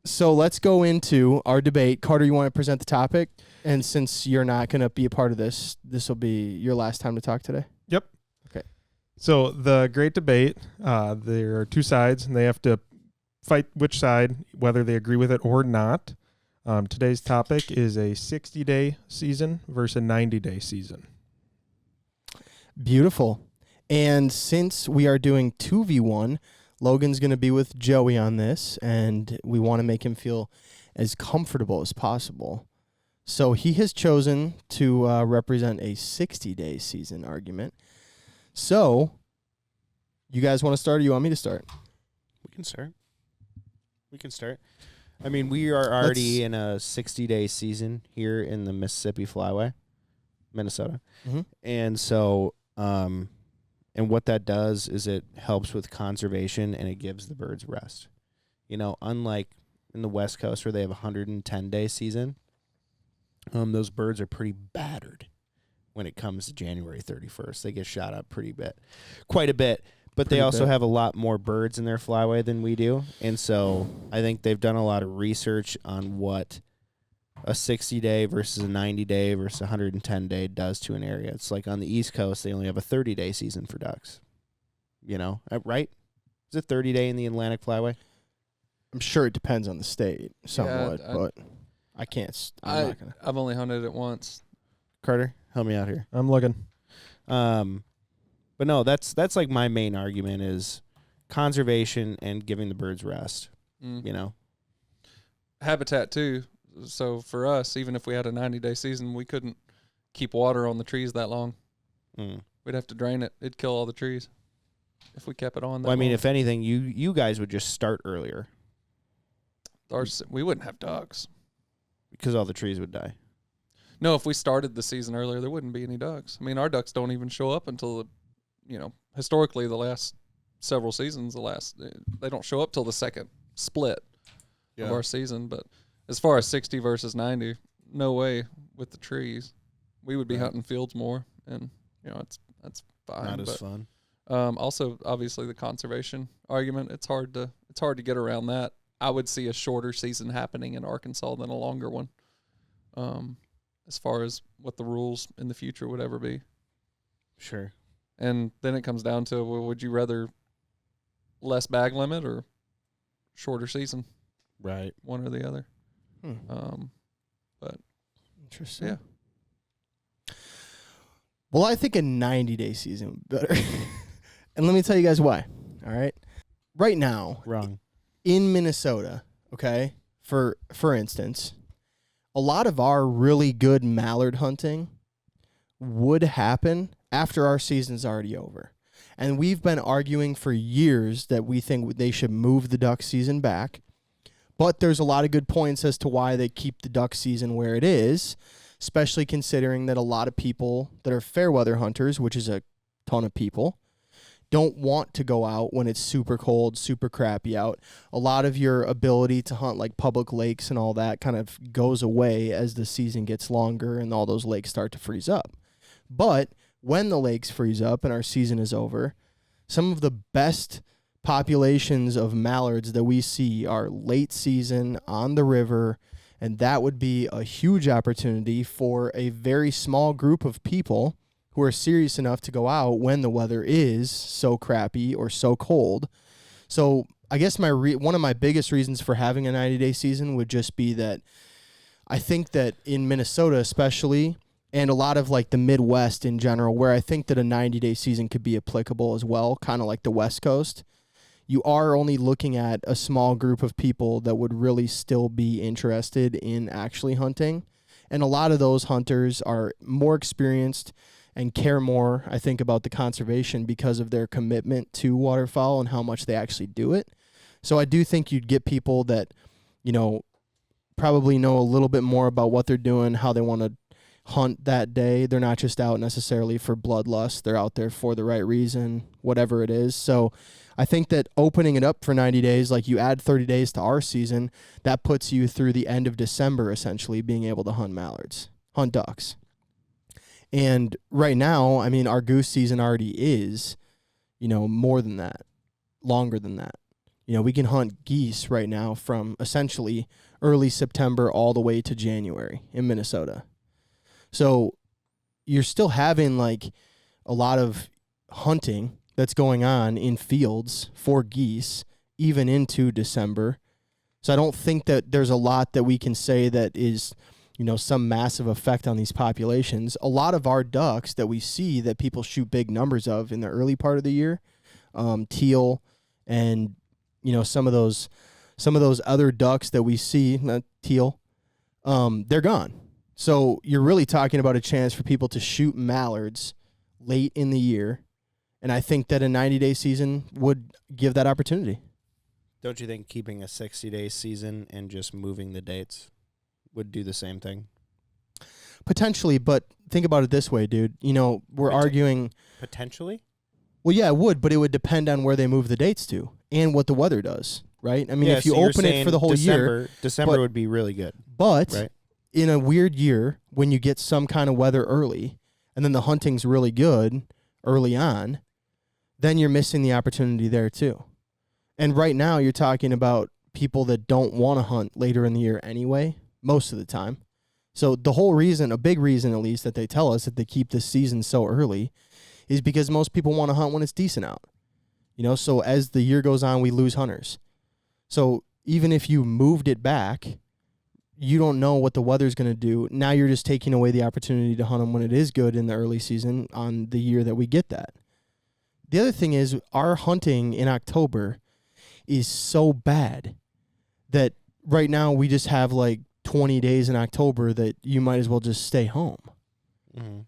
So let's go into our debate. Carter, you want to present the topic? And since you're not going to be a part of this, this will be your last time to talk today. Yep. Okay. So the great debate, there are two sides, and they have to fight which side, whether they agree with it or not. Today's topic is a 60-day season versus a 90-day season. Beautiful. And since we are doing 2v1, Logan's going to be with Joey on this, and we want to make him feel as comfortable as possible. So he has chosen to represent a 60-day season argument. So, you guys want to start, or you want me to start? We can start. I mean, we are already in a 60-day season here in the Mississippi Flyway, Minnesota. Mm-hmm. And so, and what that does is it helps with conservation and it gives the birds rest. You know, unlike in the West Coast where they have a 110-day season, those birds are pretty battered when it comes to January 31st. They get shot up quite a bit. But they also have a lot more birds in their flyway than we do. And so I think they've done a lot of research on what a 60-day versus a 90-day versus a 110-day does to an area. It's like on the East Coast, they only have a 30-day season for ducks. You know, right? Is it 30-day in the Atlantic Flyway? I'm sure it depends on the state somewhat, but I can't. I'm not gonna. I've only hunted it once. Carter, help me out here. I'm looking. But no, that's like my main argument is conservation and giving the birds rest. You know, habitat too. So for us, even if we had a 90-day season, we couldn't keep water on the trees that long. We'd have to drain it. It'd kill all the trees if we kept it on. Well, I mean, if anything, you guys would just start earlier. We wouldn't have ducks because all the trees would die. No, if we started the season earlier, there wouldn't be any ducks. I mean, our ducks don't even show up until historically the last several seasons, they don't show up till the second split of our season. But as far as 60 versus 90, no way with the trees. We would be hunting fields more, and that's fine. Not as fun. Also, obviously, the conservation argument. It's hard to get around that. I would see a shorter season happening in Arkansas than a longer one. As far as what the rules in the future would ever be. Sure. And then it comes down to, well, would you rather less bag limit or shorter season? Right. One or the other. But interesting. Yeah. Well, I think a 90-day season would be better. And let me tell you guys why. All right. Right now, wrong. In Minnesota, okay, for instance, a lot of our really good mallard hunting would happen after our season's already over. And we've been arguing for years that we think they should move the duck season back. But there's a lot of good points as to why they keep the duck season where it is, especially considering that a lot of people that are fair weather hunters, which is a ton of people, don't want to go out when it's super cold, super crappy out. A lot of your ability to hunt like public lakes and all that kind of goes away as the season gets longer and all those lakes start to freeze up. But when the lakes freeze up and our season is over, some of the best populations of mallards that we see are late season on the river, and that would be a huge opportunity for a very small group of people who are serious enough to go out when the weather is so crappy or so cold. So I guess one of my biggest reasons for having a 90-day season would just be that I think that in Minnesota especially, and a lot of like the Midwest in general, where I think that a 90-day season could be applicable as well, kind of like the West Coast, you are only looking at a small group of people that would really still be interested in actually hunting. And a lot of those hunters are more experienced and care more, I think, about the conservation because of their commitment to waterfowl and how much they actually do it. So I do think you'd get people that, probably know a little bit more about what they're doing, how they want to hunt that day. They're not just out necessarily for bloodlust. They're out there for the right reason, whatever it is. So I think that opening it up for 90 days, like you add 30 days to our season, that puts you through the end of December, essentially, being able to hunt mallards, hunt ducks. And right now, I mean, our goose season already is, more than that, longer than that. We can hunt geese right now from essentially early September all the way to January in Minnesota. So you're still having like a lot of hunting that's going on in fields for geese even into December. So I don't think that there's a lot that we can say that is, some massive effect on these populations. A lot of our ducks that we see that people shoot big numbers of in the early part of the year, teal and, some of those other ducks that we see, not teal, they're gone. So you're really talking about a chance for people to shoot mallards late in the year. And I think that a 90-day season would give that opportunity. Don't you think keeping a 60-day season and just moving the dates would do the same thing? Potentially, but think about it this way, dude. We're arguing... Potentially? Well, yeah, it would, but it would depend on where they move the dates to and what the weather does, right? I mean, if you so you're open it for the whole year... December would be really good. But right? In a weird year, when you get some kind of weather early, and then the hunting's really good early on, then you're missing the opportunity there too. And right now, you're talking about people that don't want to hunt later in the year anyway, most of the time. So the whole reason, a big reason at least, that they tell us that they keep this season so early is because most people want to hunt when it's decent out. So as the year goes on, we lose hunters. So even if you moved it back, you don't know what the weather's going to do. Now you're just taking away the opportunity to hunt them when it is good in the early season on the year that we get that. The other thing is our hunting in October is so bad that right now we just have like 20 days in October that you might as well just stay home. Mm-hmm.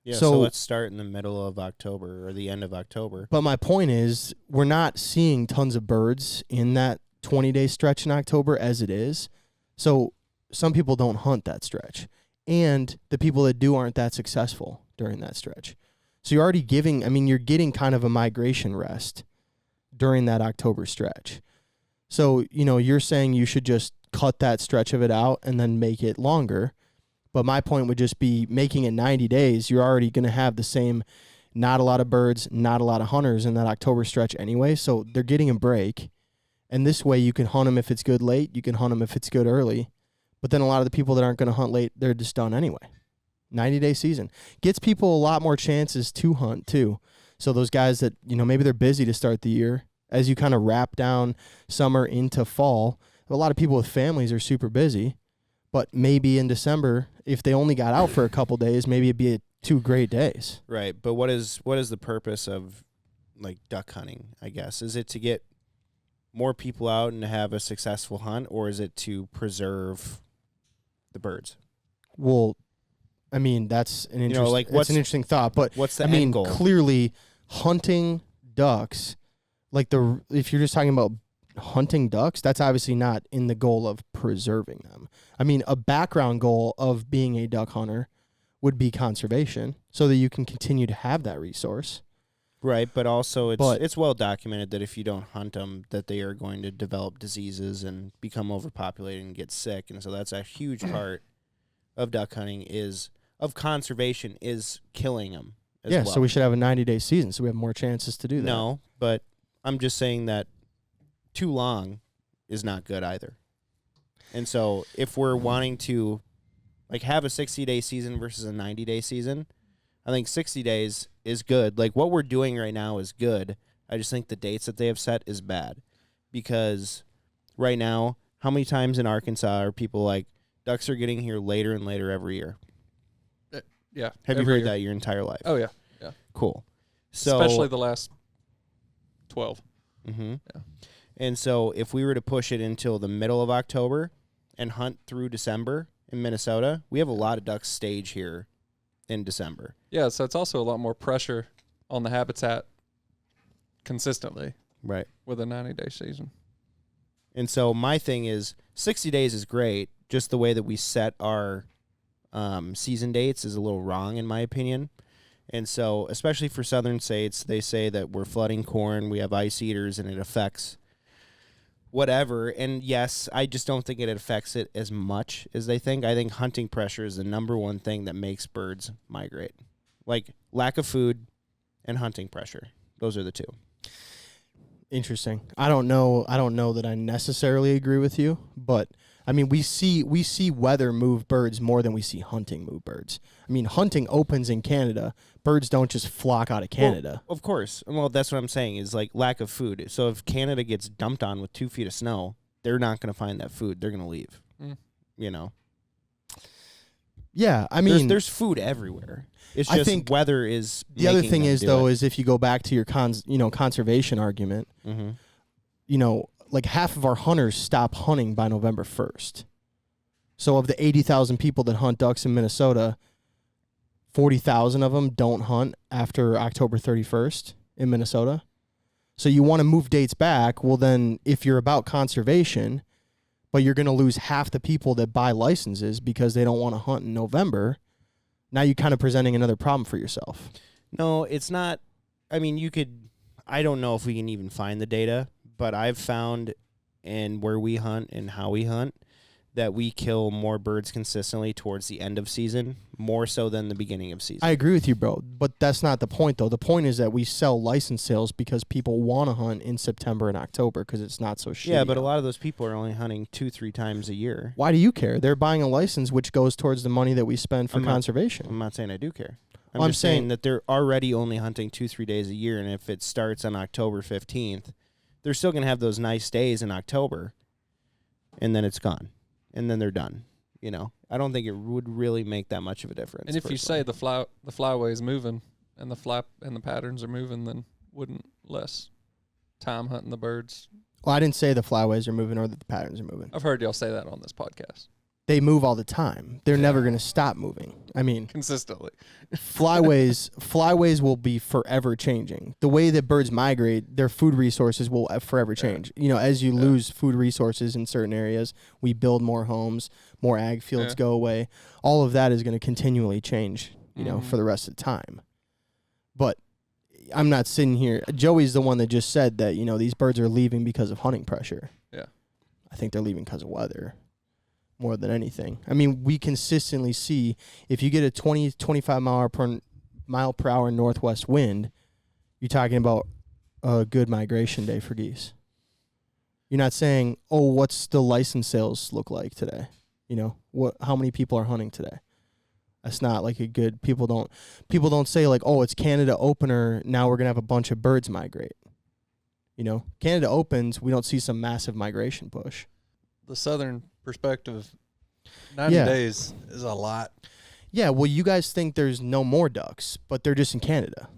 Yeah, so let's start in the middle of October or the end of October. But my point is we're not seeing tons of birds in that 20-day stretch in October as it is. So some people don't hunt that stretch. And the people that do aren't that successful during that stretch. So you're already you're getting kind of a migration rest during that October stretch. So, you're saying you should just cut that stretch of it out and then make it longer. But my point would just be making it 90 days. You're already going to have the same, not a lot of birds, not a lot of hunters in that October stretch anyway. So they're getting a break. And this way you can hunt them if it's good late. You can hunt them if it's good early. But then a lot of the people that aren't going to hunt late, they're just done anyway. 90-day season gets people a lot more chances to hunt too. So those guys that, maybe they're busy to start the year, as you kind of wrap down summer into fall, a lot of people with families are super busy. But maybe in December, if they only got out for a couple days, maybe it'd be 2 great days. Right. But what is the purpose of like duck hunting, I guess? Is it to get more people out and to have a successful hunt, or is it to preserve the birds? Well, I mean, that's an interesting, that's an interesting thought. But what's the end goal? Clearly hunting ducks, if you're just talking about hunting ducks, that's obviously not in the goal of preserving them. I mean, a background goal of being a duck hunter would be conservation so that you can continue to have that resource. Right, but also it's well documented that if you don't hunt them, that they are going to develop diseases and become overpopulated and get sick. And so that's a huge part of duck hunting of conservation is killing them as well. So we should have a 90-day season so we have more chances to do that. No, but I'm just saying that too long is not good either. And so if we're wanting to have a 60-day season versus a 90-day season, I think 60 days is good. Like what we're doing right now is good. I just think the dates that they have set is bad. Because right now, how many times in Arkansas are people like, ducks are getting here later and later every year? Yeah. Have you heard that your entire life? Oh, yeah. Yeah. Cool. So especially the last 12. Mm-hmm. Yeah. And so if we were to push it until the middle of October and hunt through December in Minnesota, we have a lot of ducks stage here in December. Yeah, so it's also a lot more pressure on the habitat consistently. Right. With a 90-day season. And so my thing is 60 days is great. Just the way that we set our season dates is a little wrong in my opinion. And so especially for southern states, they say that we're flooding corn, we have ice eaters, and it affects whatever. And yes, I just don't think it affects it as much as they think. I think hunting pressure is the number one thing that makes birds migrate. Like lack of food and hunting pressure. Those are the two. Interesting. I don't know that I necessarily agree with you, but I mean, we see weather move birds more than we see hunting move birds. I mean, hunting opens in Canada. Birds don't just flock out of Canada. Well, of course. Well, that's what I'm saying is like lack of food. So if Canada gets dumped on with 2 feet of snow, they're not going to find that food. They're going to leave. You know. Yeah, I mean, there's food everywhere. It's I just think weather is. The other making thing them is do though it. is if you go back to your conservation argument, like half of our hunters stop hunting by November 1st. So of the 80,000 people that hunt ducks in Minnesota, 40,000 of them don't hunt after October 31st in Minnesota. So you want to move dates back. Well, then if you're about conservation, but you're going to lose half the people that buy licenses because they don't want to hunt in November, now you're kind of presenting another problem for yourself. No, it's not. I mean, I don't know if we can even find the data, but I've found in where we hunt and how we hunt that we kill more birds consistently towards the end of season, more so than the beginning of season. I agree with you, bro, but that's not the point, though. The point is that we sell license sales because people want to hunt in September and October because it's not so shitty. Yeah, but a out. lot of those people are only hunting 2-3 times a year. Why do you care? They're buying a license, which goes towards the money that we spend for conservation. I'm not saying I do care. I'm Well, I'm just saying saying that they're already only hunting 2-3 days a year, and if it starts on October 15th, they're still going to have those nice days in October, and then it's gone. And then they're done. You know, I don't think it would really make that much of a difference. And if you say the flyway is moving and the flap and the patterns are moving, then wouldn't less time hunting the birds? Well, I didn't say the flyways are moving or that the patterns are moving. I've heard y'all say that on this podcast They move all the time. They're never going to stop moving. I mean, consistently. flyways will be forever changing. The way that birds migrate, their food resources will forever change. You know, as you lose food resources in certain areas, we build more homes, more ag fields go away. All of that is going to continually change, you know, for the rest of the time. But I'm not sitting here. Joey's the one that just said that, you know, these birds are leaving because of hunting pressure. Yeah. I think they're leaving because of weather more than anything. I mean, we consistently see if you get a 20, 25 mile per hour northwest wind, you're talking about a good migration day for geese. You're not saying, oh, what's the license sales look like today? You know, how many people are hunting today? That's not like a good, people don't say like, oh, it's Canada opener, now we're going to have a bunch of birds migrate. You know, Canada opens, we don't see some massive migration push. The southern perspective, 90 days is a lot. Yeah, well, you guys think there's no more ducks, but they're just in Canada.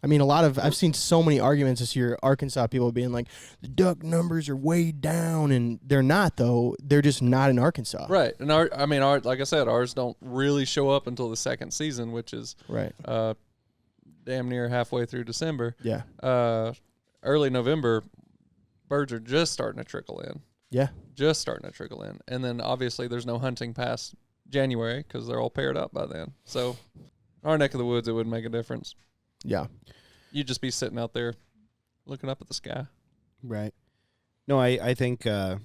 I mean, I've seen so many arguments this year, Arkansas people being like, the duck numbers are way down, and they're not, though. They're just not in Arkansas. Right. And like I said, ours don't really show up until the second season, which is damn near halfway through December. Yeah. Early November, birds are just starting to trickle in. Yeah. Just starting to trickle in. And then obviously there's no hunting past January because they're all paired up by then. So our neck of the woods, it wouldn't make a difference. Yeah. You'd just be sitting out there looking up at the sky. Right. No, I think to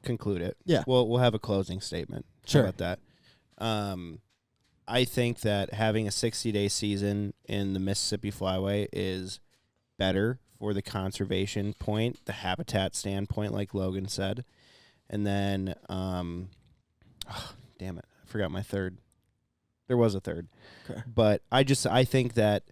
conclude it, we'll have a closing statement. Sure. How about that? I think that having a 60-day season in the Mississippi Flyway is better for the conservation point, the habitat standpoint, like Logan said. And then, damn it, I forgot my third. There was a third. Okay. But I think that,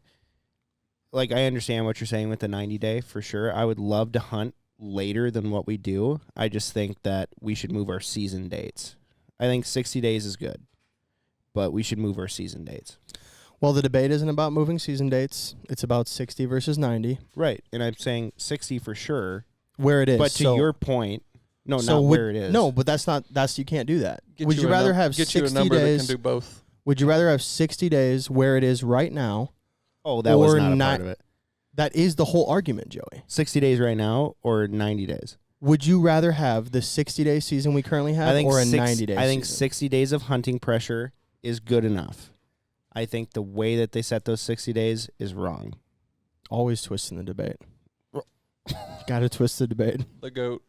like, I understand what you're saying with the 90-day for sure. I would love to hunt later than what we do. I just think that we should move our season dates. I think 60 days is good, but we should move our season dates. Well, the debate isn't about moving season dates. It's about 60 versus 90. Right, and I'm saying 60 for sure. Where it is. But to your point, not where it is. No, but you can't do that. Would you rather have 60 you a number days? That can do both. Would you rather have 60 days where it is right now? Oh, that was not a part of it. That is the whole argument, Joey. 60 days right now or 90 days? Would you rather have the 60-day season we currently have or a 90-day season? I think 60 days of hunting pressure is good enough. I think the way that they set those 60 days is wrong. Always twisting the debate. Got to twist the debate. The goat.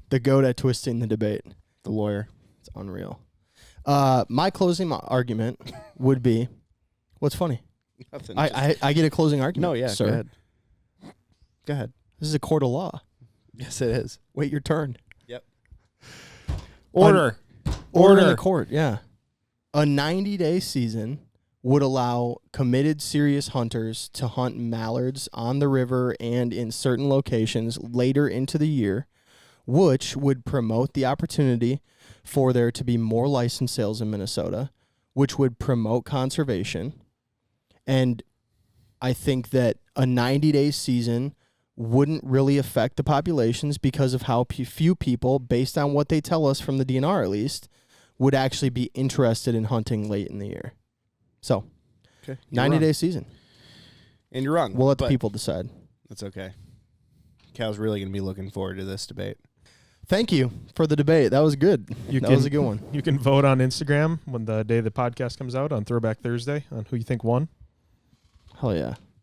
The goat at twisting the debate. The lawyer. It's unreal. My closing argument would be, what's funny? Nothing. I get a closing argument. No, yeah, sir. go ahead. Go ahead. This is a court of law. Yes, it is. Wait your turn. Yep. Order in the court, yeah. A 90-day season would allow committed serious hunters to hunt mallards on the river and in certain locations later into the year, which would promote the opportunity for there to be more license sales in Minnesota, which would promote conservation. And I think that a 90-day season wouldn't really affect the populations because of how few people, based on what they tell us from the DNR at least, would actually be interested in hunting late in the year. So, Okay. 90-day season. And you're wrong. We'll let the but people decide. That's okay. Cal's really going to be looking forward to this debate. Thank you for the debate. That was good. That was a good one. You can vote on Instagram when the day the podcast comes out on Throwback Thursday on who you think won. Hell yeah.